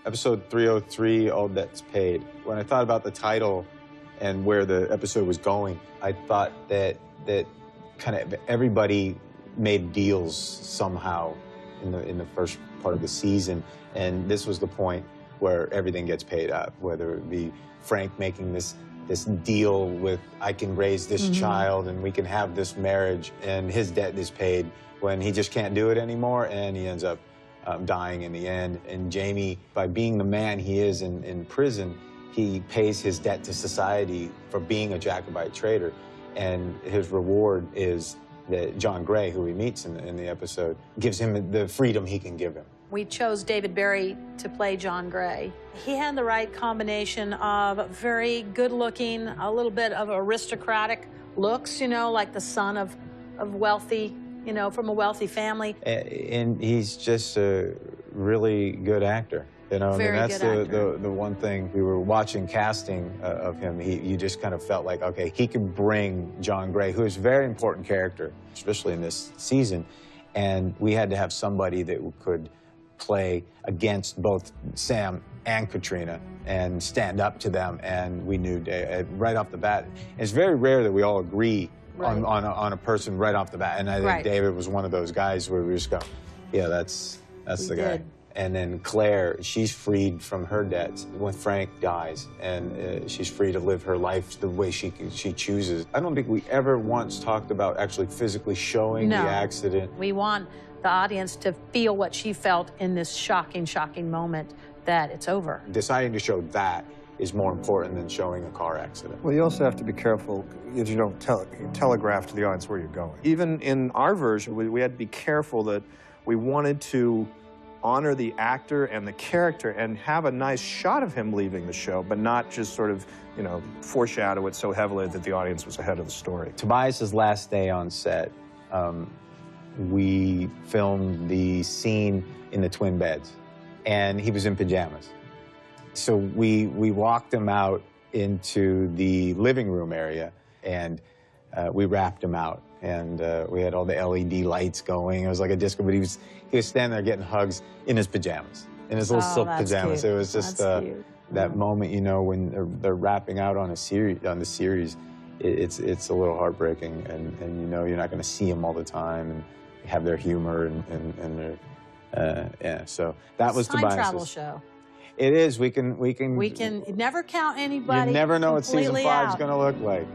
Episode 303, All Debts Paid. When I thought about the title and where the episode was going, I thought that kind of everybody made deals somehow in the first part of the season, and this was the point where everything gets paid up, whether it be Frank making this deal with, I can raise this child and we can have this marriage, and his debt is paid when he just can't do it anymore, and he ends up dying in the end. And Jamie, by being the man he is in prison, he pays his debt to society for being a Jacobite traitor, and his reward is that John Gray, who he meets in the episode, gives him the freedom he can give him. We chose David Barry to play John Gray. He had the right combination of very good-looking, a little bit of aristocratic looks, you know, like the son of wealthy, you know, from a wealthy family. And he's just a really good actor. You know, Very I mean, that's good actor. the one thing. We were watching casting of him. You just kind of felt like, okay, he could bring John Gray, who is a very important character, especially in this season. And we had to have somebody that could play against both Sam and Katrina and stand up to them. And we knew right off the bat. It's very rare that we all agree on a person right off the bat. And I think David was one of those guys where we just go, yeah, that's the guy. And then Claire, she's freed from her debts when Frank dies, and she's free to live her life the way she chooses. I don't think we ever once talked about actually physically showing the accident. We want the audience to feel what she felt in this shocking, shocking moment that it's over. Deciding to show that is more important than showing a car accident. Well, you also have to be careful that you don't telegraph to the audience where you're going. Even in our version, we had to be careful that we wanted to honor the actor and the character and have a nice shot of him leaving the show, but not just sort of, you know, foreshadow it so heavily that the audience was ahead of the story. Tobias's last day on set, we filmed the scene in the twin beds, and he was in pajamas. So we walked him out into the living room area, and we wrapped him out. And we had all the LED lights going. It was like a disco, but he was standing there getting hugs in his pajamas, in his little silk pajamas. Cute. It was just that moment, you know, when they're wrapping out on the series. It's a little heartbreaking, and you know you're not going to see them all the time, and have their humor and their yeah. So that was Tobias's. Time travel show. It is. We can never count anybody. You never know what season completely 5 is out. going to look like.